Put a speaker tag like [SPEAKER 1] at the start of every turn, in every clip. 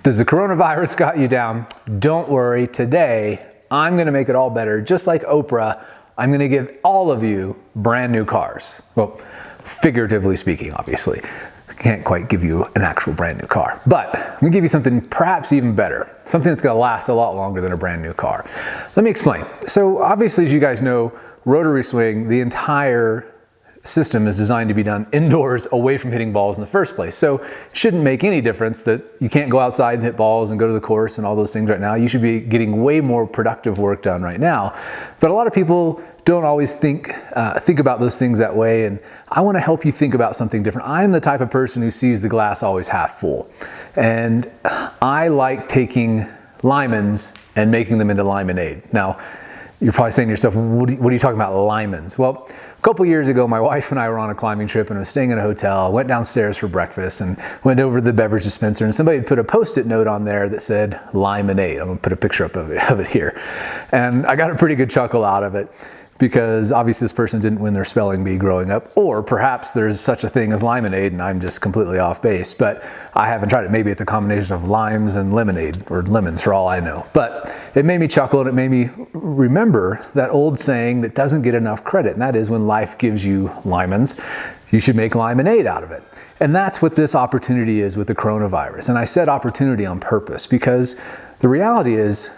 [SPEAKER 1] Does the coronavirus got you down? Don't worry, today I'm gonna make it all better. Just like Oprah, I'm gonna give all of you brand new cars. Well, figuratively speaking, obviously. I can't quite give you an actual brand new car, but I'm gonna give you something perhaps even better, something that's gonna last a lot longer than a brand new car. Let me explain. So obviously, as you guys know, Rotary Swing, the entire system is designed to be done indoors away from hitting balls in the first place. So it shouldn't make any difference that you can't go outside and hit balls and go to the course and all those things right now. You should be getting way more productive work done right now. But a lot of people don't always think about those things that way, and I want to help you think about something different. I'm the type of person who sees the glass always half full, and I like taking lemons and making them into lemonade. Now, you're probably saying to yourself, what are you talking about, lemons? Well, a couple years ago, my wife and I were on a climbing trip and I was staying in a hotel, went downstairs for breakfast and went over to the beverage dispenser, and somebody had put a Post-it note on there that said lemonade. I'm gonna put a picture up of it here. And I got a pretty good chuckle out of it, because obviously this person didn't win their spelling bee growing up, or perhaps there's such a thing as lemonade and I'm just completely off base, but I haven't tried it. Maybe it's a combination of limes and lemonade, or lemons for all I know. But it made me chuckle, and it made me remember that old saying that doesn't get enough credit, and that is, when life gives you lemons, you should make lemonade out of it. And that's what this opportunity is with the coronavirus. And I said opportunity on purpose, because the reality is,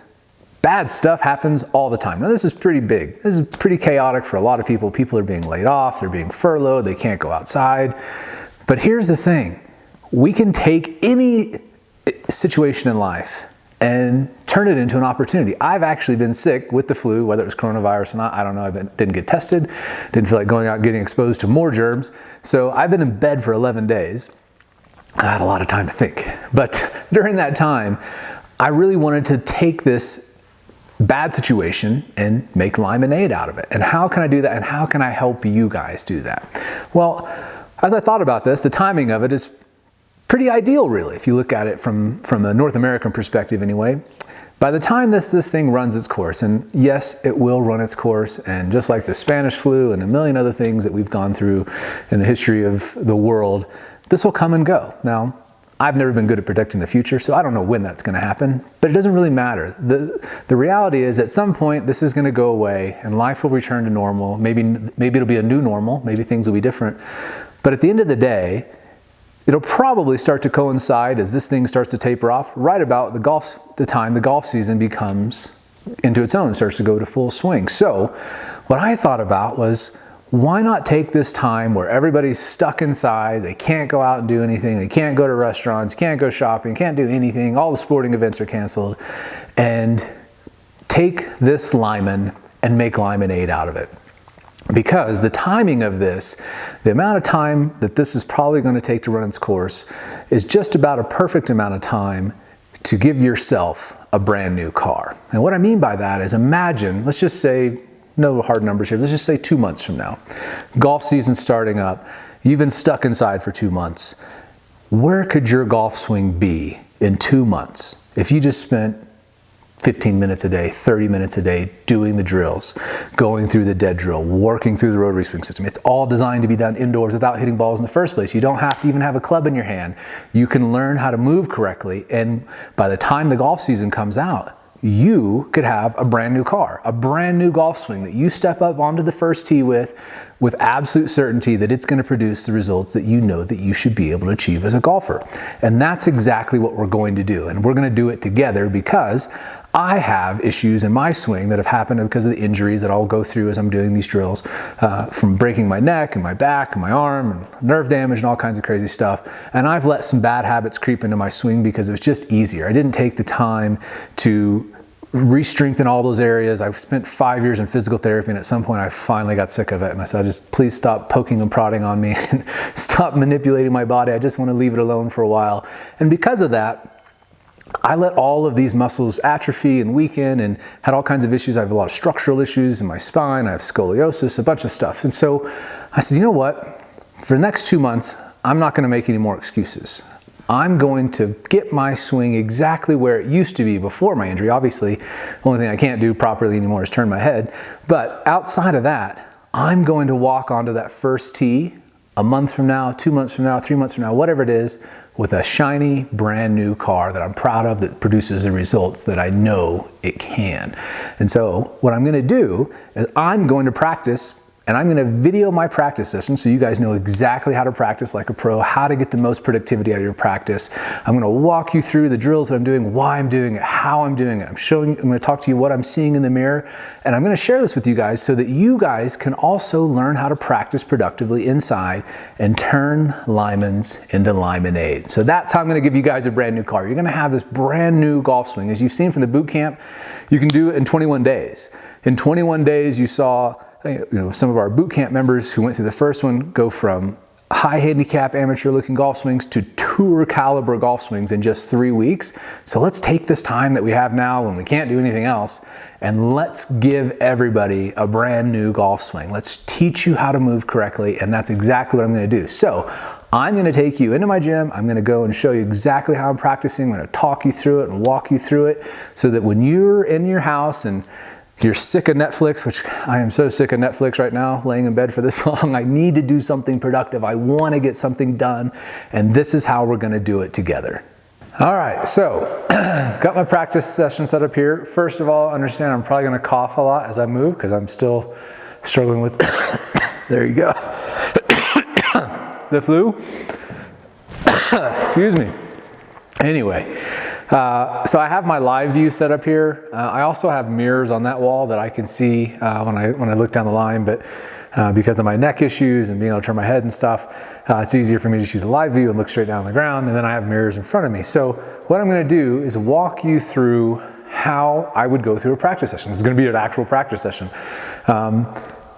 [SPEAKER 1] bad stuff happens all the time. Now, this is pretty big. This is pretty chaotic for a lot of people. People are being laid off, they're being furloughed, they can't go outside. But here's the thing. We can take any situation in life and turn it into an opportunity. I've actually been sick with the flu, whether it was coronavirus or not, I don't know. I didn't get tested, didn't feel like going out and getting exposed to more germs. So I've been in bed for 11 days. I had a lot of time to think. But during that time, I really wanted to take this bad situation and make lemonade out of it. And how can I do that? And how can I help you guys do that? Well, as I thought about this, the timing of it is pretty ideal, really, if you look at it from a North American perspective anyway. By the time this thing runs its course, and yes, it will run its course, and just like the Spanish flu and a million other things that we've gone through in the history of the world, this will come and go. Now, I've never been good at predicting the future, so I don't know when that's going to happen, but it doesn't really matter. The reality is, at some point, this is going to go away and life will return to normal. Maybe it'll be a new normal. Maybe things will be different. But at the end of the day, it'll probably start to coincide, as this thing starts to taper off, right about the time the golf season becomes into its own, starts to go to full swing. So what I thought about was, why not take this time where everybody's stuck inside, they can't go out and do anything, they can't go to restaurants, can't go shopping, can't do anything, all the sporting events are canceled, and take this lemon and make lemonade out of it. Because the timing of this, the amount of time that this is probably going to take to run its course, is just about a perfect amount of time to give yourself a brand new car. And what I mean by that is, imagine, let's just say, no hard numbers here, let's just say 2 months from now. Golf season's starting up. You've been stuck inside for 2 months. Where could your golf swing be in 2 months if you just spent 15 minutes a day, 30 minutes a day doing the drills, going through the dead drill, working through the rotary swing system? It's all designed to be done indoors without hitting balls in the first place. You don't have to even have a club in your hand. You can learn how to move correctly, and by the time the golf season comes out, you could have a brand new car, a brand new golf swing that you step up onto the first tee with absolute certainty that it's going to produce the results that you know that you should be able to achieve as a golfer. And that's exactly what we're going to do. And we're going to do it together, because I have issues in my swing that have happened because of the injuries that I'll go through as I'm doing these drills, from breaking my neck and my back and my arm and nerve damage and all kinds of crazy stuff. And I've let some bad habits creep into my swing because it was just easier. I didn't take the time to re-strengthen all those areas. I've spent 5 years in physical therapy, and at some point I finally got sick of it, and I said, just please stop poking and prodding on me and stop manipulating my body. I just want to leave it alone for a while. And because of that, I let all of these muscles atrophy and weaken, and had all kinds of issues. I have a lot of structural issues in my spine. I have scoliosis, a bunch of stuff. And so I said, you know what? For the next 2 months, I'm not going to make any more excuses. I'm going to get my swing exactly where it used to be before my injury. Obviously, the only thing I can't do properly anymore is turn my head. But outside of that, I'm going to walk onto that first tee a month from now, 2 months from now, 3 months from now, whatever it is, with a shiny, brand new car that I'm proud of, that produces the results that I know it can. And so what I'm gonna do is I'm going to practice, and I'm gonna video my practice session so you guys know exactly how to practice like a pro, how to get the most productivity out of your practice. I'm gonna walk you through the drills that I'm doing, why I'm doing it, how I'm doing it. I'm gonna talk to you what I'm seeing in the mirror, and I'm gonna share this with you guys so that you guys can also learn how to practice productively inside and turn lemons into lemonade. So that's how I'm gonna give you guys a brand new car. You're gonna have this brand new golf swing. As you've seen from the boot camp, you can do it in 21 days. In 21 days, you saw some of our boot camp members who went through the first one go from high handicap amateur looking golf swings to tour caliber golf swings in just 3 weeks. So let's take this time that we have now when we can't do anything else, and let's give everybody a brand new golf swing. Let's teach you how to move correctly, and that's exactly what I'm gonna do. So I'm gonna take you into my gym. I'm gonna go and show you exactly how I'm practicing. I'm gonna talk you through it and walk you through it so that when you're in your house and you're sick of Netflix, which I am so sick of Netflix right now, laying in bed for this long. I need to do something productive. I want to get something done, and this is how we're going to do it together. All right, so got my practice session set up here. First of all, understand I'm probably going to cough a lot as I move because I'm still struggling with, there you go, the flu. Excuse me. Anyway, so I have my live view set up here. I also have mirrors on that wall that I can see when I look down the line, but because of my neck issues and being able to turn my head and stuff, it's easier for me to just use a live view and look straight down on the ground, and then I have mirrors in front of me. So what I'm gonna do is walk you through how I would go through a practice session. This is gonna be an actual practice session.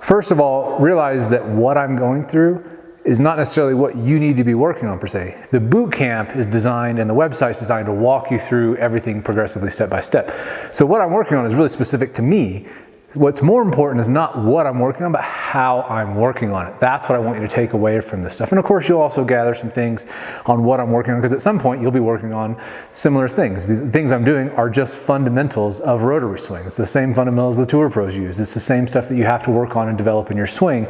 [SPEAKER 1] First of all, realize that what I'm going through is not necessarily what you need to be working on per se. The boot camp is designed and the website's designed to walk you through everything progressively step by step. So what I'm working on is really specific to me. What's more important is not what I'm working on, but how I'm working on it. That's what I want you to take away from this stuff. And of course, you'll also gather some things on what I'm working on, because at some point you'll be working on similar things. The things I'm doing are just fundamentals of rotary swing. It's the same fundamentals the tour pros use. It's the same stuff that you have to work on and develop in your swing.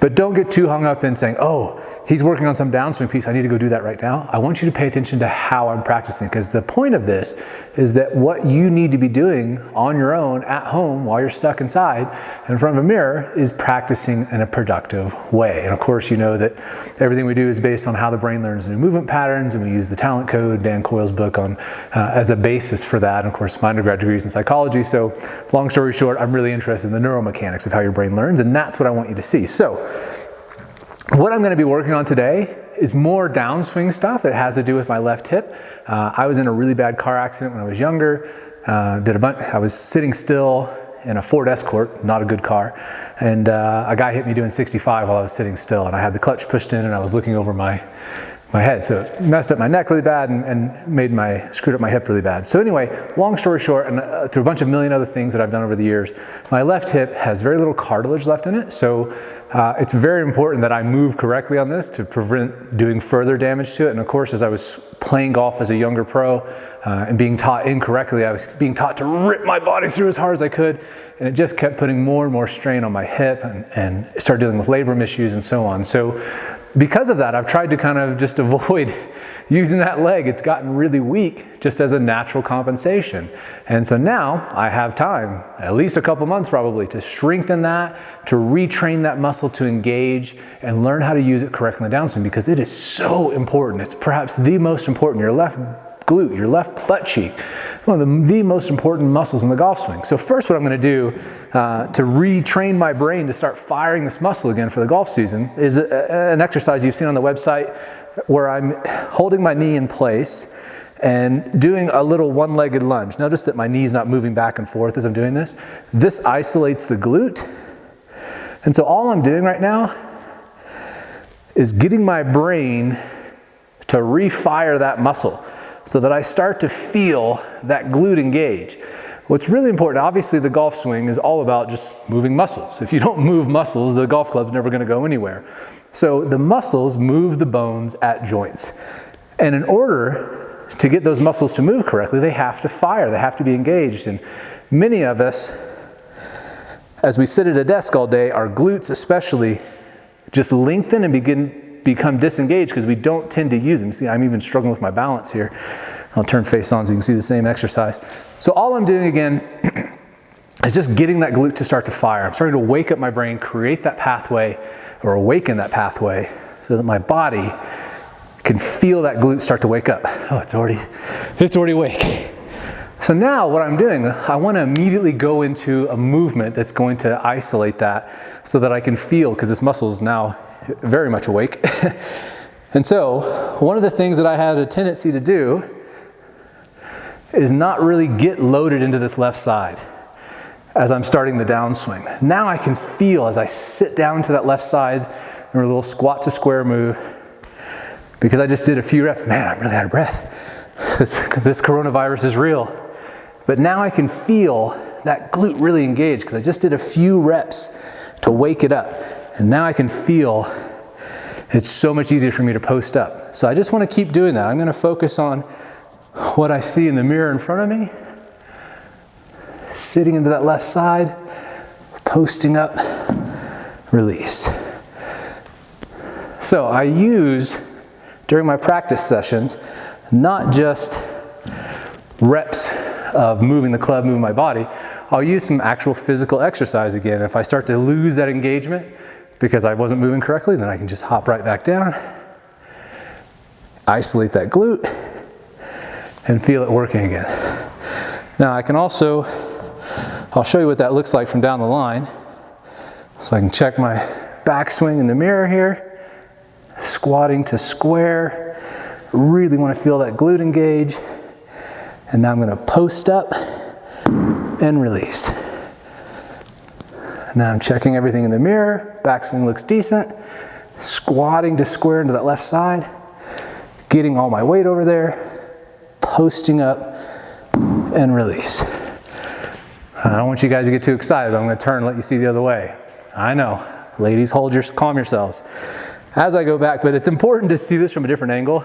[SPEAKER 1] But don't get too hung up in saying, oh, he's working on some downswing piece, I need to go do that right now. I want you to pay attention to how I'm practicing, because the point of this is that what you need to be doing on your own at home while you're stuck inside in front of a mirror is practicing in a productive way. And of course, you know that everything we do is based on how the brain learns new movement patterns, and we use the talent code, Dan Coyle's book, on as a basis for that. And of course, my undergrad degree is in psychology. So long story short, I'm really interested in the neuromechanics of how your brain learns, and that's what I want you to see. So what I'm going to be working on today is more downswing stuff that has to do with my left hip. I was in a really bad car accident when I was younger. I was sitting still in a Ford Escort, not a good car, and a guy hit me doing 65 while I was sitting still, and I had the clutch pushed in and I was looking over my head. So it messed up my neck really bad and screwed up my hip really bad. So anyway, long story short, and through a bunch of million other things that I've done over the years, my left hip has very little cartilage left in it. So it's very important that I move correctly on this to prevent doing further damage to it. And of course, as I was playing golf as a younger pro and being taught incorrectly, I was being taught to rip my body through as hard as I could. And it just kept putting more and more strain on my hip, and started dealing with labrum issues and so on. So because of that, I've tried to kind of just avoid using that leg. It's gotten really weak just as a natural compensation. And so now I have time, at least a couple months probably, to strengthen that, to retrain that muscle to engage and learn how to use it correctly in the downswing, because it is so important. It's perhaps the most important. Your left glute, your left butt cheek, one of the most important muscles in the golf swing. So first, what I'm going to do to retrain my brain to start firing this muscle again for the golf season is an exercise you've seen on the website, where I'm holding my knee in place and doing a little one-legged lunge. Notice that my knee's not moving back and forth as I'm doing this. This isolates the glute. And so all I'm doing right now is getting my brain to refire that muscle so that I start to feel that glute engage. What's really important, obviously the golf swing is all about just moving muscles. If you don't move muscles, the golf club's never gonna go anywhere. So the muscles move the bones at joints. And in order to get those muscles to move correctly, they have to fire, they have to be engaged. And many of us, as we sit at a desk all day, our glutes especially just lengthen and begin become disengaged because we don't tend to use them. See, I'm even struggling with my balance here. I'll turn face on so you can see the same exercise. So all I'm doing again is just getting that glute to start to fire. I'm starting to wake up my brain, create that pathway, or awaken that pathway so that my body can feel that glute start to wake up. Oh, it's already awake. So now what I'm doing, I want to immediately go into a movement that's going to isolate that so that I can feel, because this muscle is now very much awake. And so one of the things that I had a tendency to do is not really get loaded into this left side as I'm starting the downswing. Now I can feel as I sit down to that left side in a little squat to square move, because I just did a few reps. Man, I'm really out of breath. This coronavirus is real. But now I can feel that glute really engaged because I just did a few reps to wake it up. And now I can feel it's so much easier for me to post up. So I just want to keep doing that. I'm going to focus on what I see in the mirror in front of me. Sitting into that left side, posting up, release. So I use, during my practice sessions, not just reps of moving the club, moving my body. I'll use some actual physical exercise again. If I start to lose that engagement because I wasn't moving correctly, then I can just hop right back down, isolate that glute, and feel it working again. Now I can also, I'll show you what that looks like from down the line. So I can check my backswing in the mirror here, squatting to square. Really want to feel that glute engage. And now I'm going to post up and release. Now I'm checking everything in the mirror. Backswing looks decent. Squatting to square into that left side. Getting all my weight over there. Posting up and release. I don't want you guys to get too excited. I'm going to turn and let you see the other way. I know. Ladies, calm yourselves as I go back, but it's important to see this from a different angle.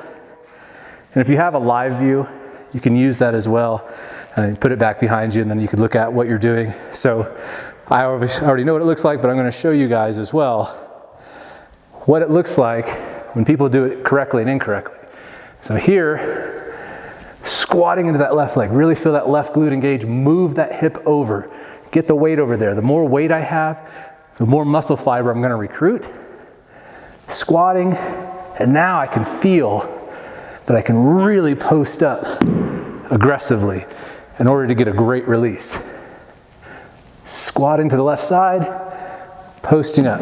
[SPEAKER 1] And if you have a live view, you can use that as well. Put it back behind you and then you can look at what you're doing. So I already know what it looks like, but I'm going to show you guys as well what it looks like when people do it correctly and incorrectly. So here, squatting into that left leg, really feel that left glute engage, move that hip over, get the weight over there. The more weight I have, the more muscle fiber I'm going to recruit. Squatting, and now I can feel that I can really post up aggressively in order to get a great release. Squatting to the left side, posting up.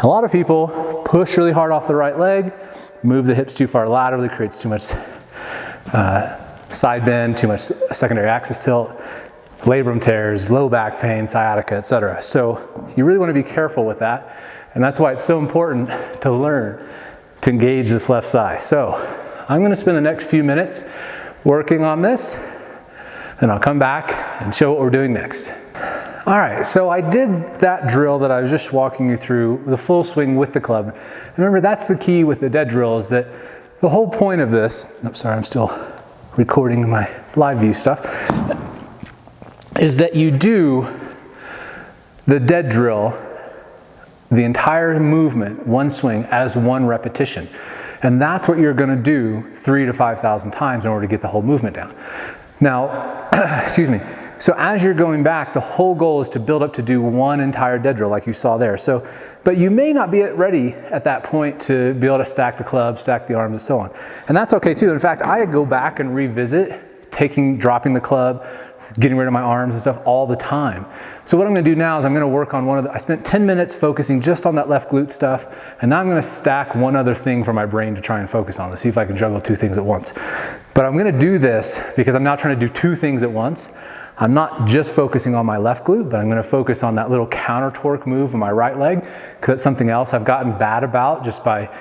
[SPEAKER 1] A lot of people push really hard off the right leg, move the hips too far laterally, creates too much side bend, too much secondary axis tilt, labrum tears, low back pain, sciatica, etc. So you really want to be careful with that. And that's why it's so important to learn to engage this left side. So I'm going to spend the next few minutes working on this, then I'll come back and show what we're doing next. All right, so I did that drill that I was just walking you through, the full swing with the club. Remember, that's the key with the dead drill, is that the whole point of this, I'm sorry, I'm still recording my live view stuff, is that you do the dead drill, the entire movement, one swing, as one repetition. And that's what you're going to do 3,000 to 5,000 times in order to get the whole movement down. Now, excuse me. So as you're going back, the whole goal is to build up to do one entire dead drill like you saw there. So, but you may not be ready at that point to be able to stack the club, stack the arms, and so on. And that's okay too. In fact, I go back and revisit dropping the club, getting rid of my arms and stuff all the time. So what I'm going to do now is I'm going to work on I spent 10 minutes focusing just on that left glute stuff, and now I'm going to stack one other thing for my brain to try and focus on to see if I can juggle two things at once. But I'm going to do this because I'm now trying to do two things at once. I'm not just focusing on my left glute, but I'm going to focus on that little counter torque move on my right leg, because that's something else I've gotten bad about just by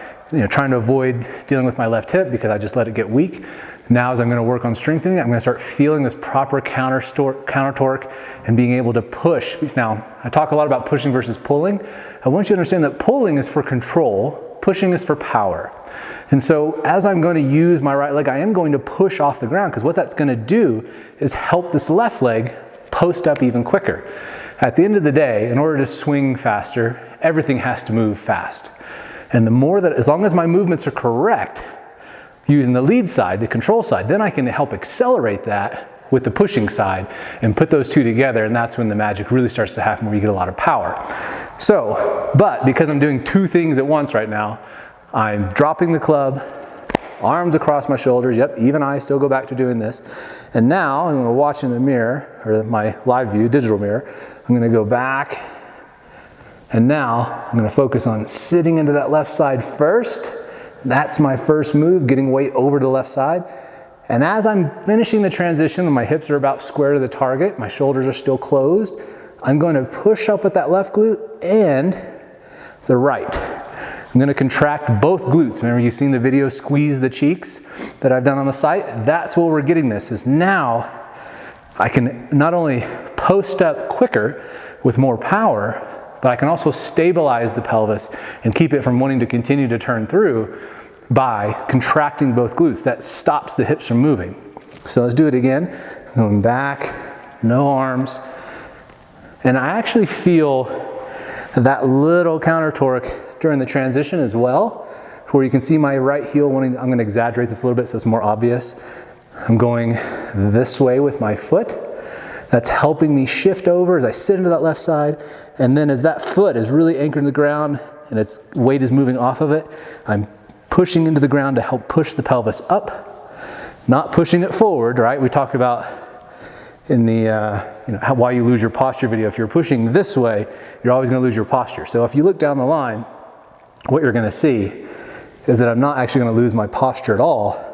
[SPEAKER 1] trying to avoid dealing with my left hip because I just let it get weak. Now as I'm going to work on strengthening it, I'm going to start feeling this proper counter torque and being able to push. Now, I talk a lot about pushing versus pulling. I want you to understand that pulling is for control, pushing is for power. And so as I'm going to use my right leg, I am going to push off the ground, because what that's going to do is help this left leg post up even quicker. At the end of the day, in order to swing faster, everything has to move fast. And the more that, as long as my movements are correct, using the lead side, the control side, then I can help accelerate that with the pushing side and put those two together, and that's when the magic really starts to happen, where you get a lot of power. So, but because I'm doing two things at once right now, I'm dropping the club, arms across my shoulders, yep, even I still go back to doing this. And now I'm gonna watch in the mirror, or my live view, digital mirror, I'm gonna go back, and now I'm gonna focus on sitting into that left side first. That's my first move, getting weight over to the left side. And as I'm finishing the transition, my hips are about square to the target, my shoulders are still closed, I'm going to push up with that left glute and the right. I'm going to contract both glutes. Remember, you've seen the video squeeze the cheeks that I've done on the site? That's where we're getting this, is now I can not only post up quicker with more power, but I can also stabilize the pelvis and keep it from wanting to continue to turn through by contracting both glutes. That stops the hips from moving. So let's do it again. Going back, no arms. And I actually feel that little counter torque during the transition as well, where you can see my right heel wanting, I'm going to exaggerate this a little bit so it's more obvious. I'm going this way with my foot. That's helping me shift over as I sit into that left side. And then as that foot is really anchored in the ground and its weight is moving off of it, I'm pushing into the ground to help push the pelvis up, not pushing it forward, right? We talked about in the, why you lose your posture video. If you're pushing this way, you're always going to lose your posture. So if you look down the line, what you're going to see is that I'm not actually going to lose my posture at all,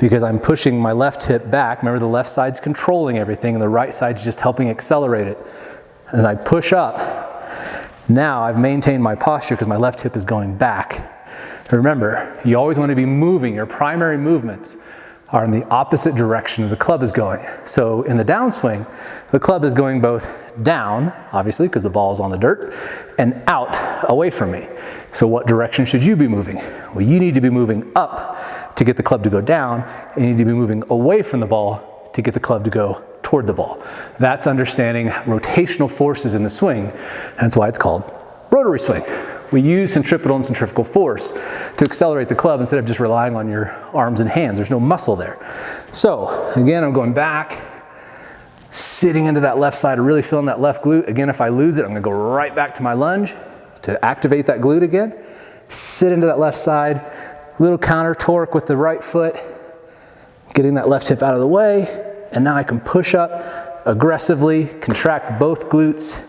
[SPEAKER 1] because I'm pushing my left hip back. Remember, the left side's controlling everything and the right side's just helping accelerate it. As I push up, now I've maintained my posture because my left hip is going back. Remember, you always want to be moving. Your primary movements are in the opposite direction the club is going. So in the downswing, the club is going both down, obviously, because the ball is on the dirt, and out, away from me. So what direction should you be moving? Well, you need to be moving up to get the club to go down, and you need to be moving away from the ball to get the club to go toward the ball. That's understanding rotational forces in the swing. That's why it's called rotary swing. We use centripetal and centrifugal force to accelerate the club instead of just relying on your arms and hands. There's no muscle there. So again, I'm going back, sitting into that left side, really feeling that left glute. Again, if I lose it, I'm gonna go right back to my lunge to activate that glute again. Sit into that left side, little counter torque with the right foot, getting that left hip out of the way. And now I can push up aggressively, contract both glutes.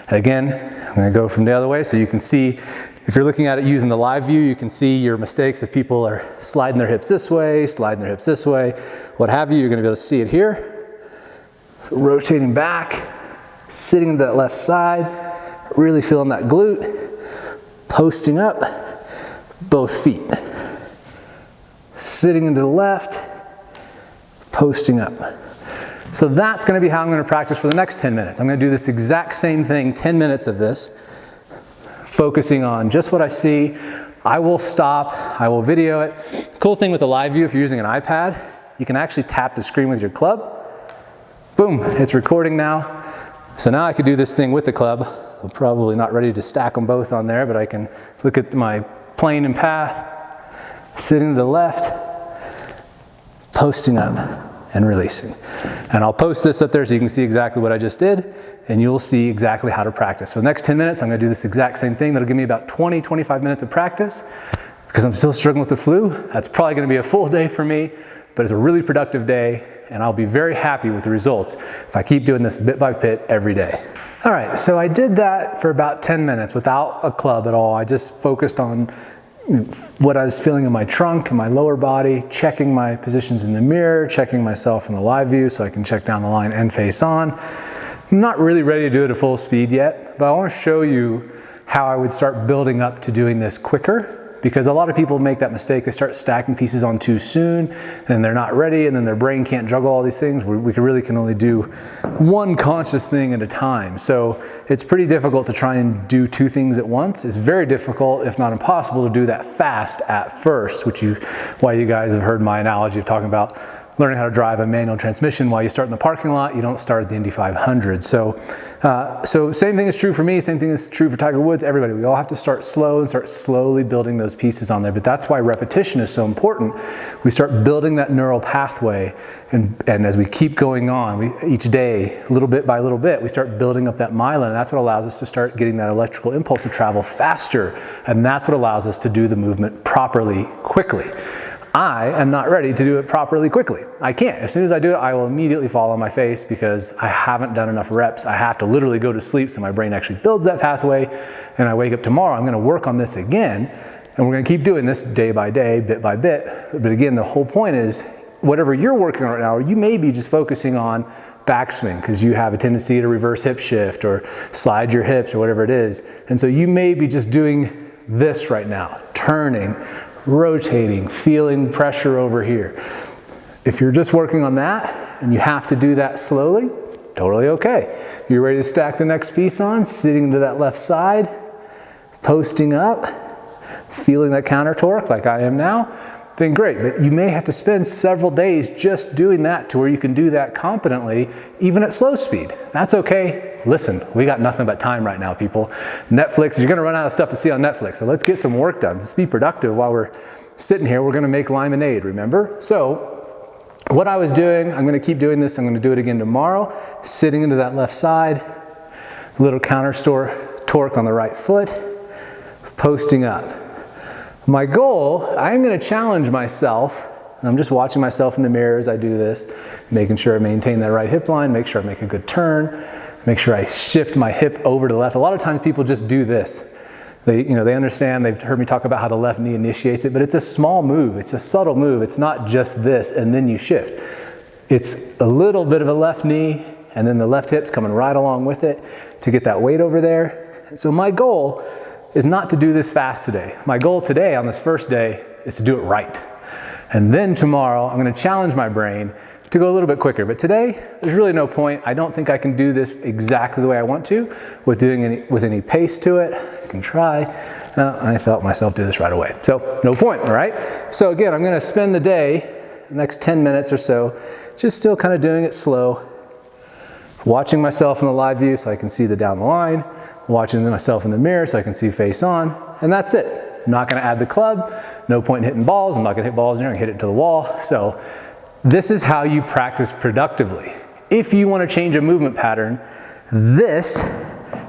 [SPEAKER 1] And again, I'm gonna go from the other way so you can see, if you're looking at it using the live view, you can see your mistakes. If people are sliding their hips this way, sliding their hips this way, what have you, you're gonna be able to see it here. So rotating back, sitting into that left side, really feeling that glute, posting up, both feet. Sitting into the left, posting up. So that's going to be how I'm going to practice for the next 10 minutes. I'm going to do this exact same thing, 10 minutes of this, focusing on just what I see. I will stop, I will video it. The cool thing with the live view, if you're using an iPad, you can actually tap the screen with your club. Boom, it's recording now. So now I could do this thing with the club. I'm probably not ready to stack them both on there, but I can look at my plane and path, sitting to the left, posting up and releasing. And I'll post this up there so you can see exactly what I just did, and you'll see exactly how to practice. So the next 10 minutes, I'm gonna do this exact same thing. That'll give me about 20, 25 minutes of practice. Because I'm still struggling with the flu, that's probably gonna be a full day for me, but it's a really productive day, and I'll be very happy with the results if I keep doing this bit by bit every day. All right, so I did that for about 10 minutes without a club at all. I just focused on what I was feeling in my trunk and my lower body, checking my positions in the mirror, checking myself in the live view so I can check down the line and face on. I'm not really ready to do it at full speed yet, but I want to show you how I would start building up to doing this quicker, because a lot of people make that mistake. They start stacking pieces on too soon and they're not ready, and then their brain can't juggle all these things. We really can only do one conscious thing at a time. So it's pretty difficult to try and do two things at once. It's very difficult, if not impossible, to do that fast at first, why you guys have heard my analogy of talking about learning how to drive a manual transmission while you start in the parking lot. You don't start at the Indy 500. So same thing is true for me, same thing is true for Tiger Woods, everybody. We all have to start slow and start slowly building those pieces on there. But that's why repetition is so important. We start building that neural pathway, and as we keep going on, each day, little bit by little bit, we start building up that myelin, and that's what allows us to start getting that electrical impulse to travel faster, and that's what allows us to do the movement properly, quickly. I am not ready to do it properly quickly. I can't. As soon as I do it, I will immediately fall on my face because I haven't done enough reps. I have to literally go to sleep so my brain actually builds that pathway, and I wake up tomorrow, I'm gonna work on this again, and we're gonna keep doing this day by day, bit by bit. But again, the whole point is, whatever you're working on right now, you may be just focusing on backswing because you have a tendency to reverse hip shift or slide your hips or whatever it is. And so you may be just doing this right now, turning, rotating, feeling pressure over here. If you're just working on that and you have to do that slowly, totally okay. You're ready to stack the next piece on, sitting to that left side, posting up, feeling that counter torque like I am now, then great. But you may have to spend several days just doing that to where you can do that competently, even at slow speed. That's okay. Listen, we got nothing but time right now, people. Netflix, you're gonna run out of stuff to see on Netflix, so let's get some work done. Let's be productive while we're sitting here. We're gonna make lemonade, remember? So what I was doing, I'm gonna keep doing this, I'm gonna do it again tomorrow, sitting into that left side, little counter torque on the right foot, posting up. My goal, I'm gonna challenge myself. I'm just watching myself in the mirror as I do this, making sure I maintain that right hip line, make sure I make a good turn, make sure I shift my hip over to the left. A lot of times people just do this. They understand, they've heard me talk about how the left knee initiates it, but it's a small move, it's a subtle move. It's not just this and then you shift. It's a little bit of a left knee and then the left hip's coming right along with it to get that weight over there. So my goal is not to do this fast today. My goal today on this first day is to do it right. And then tomorrow, I'm gonna challenge my brain to go a little bit quicker. But today, there's really no point. I don't think I can do this exactly the way I want to with any pace to it. I can try. I felt myself do this right away. So no point, all right? So again, I'm gonna spend the day, the next 10 minutes or so, just still kind of doing it slow, watching myself in the live view so I can see the down the line, watching myself in the mirror so I can see face on, and that's it. I'm not gonna add the club, no point in hitting balls, I'm not gonna hit balls in there, I'm gonna hit it to the wall. So this is how you practice productively. If you wanna change a movement pattern, this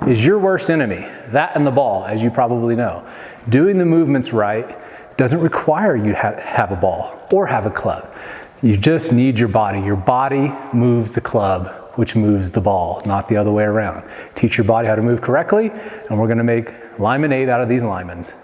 [SPEAKER 1] is your worst enemy, that and the ball, as you probably know. Doing the movements right doesn't require you have a ball or have a club. You just need your body. Your body moves the club, which moves the ball, not the other way around. Teach your body how to move correctly, and we're gonna make lemonade out of these lemons.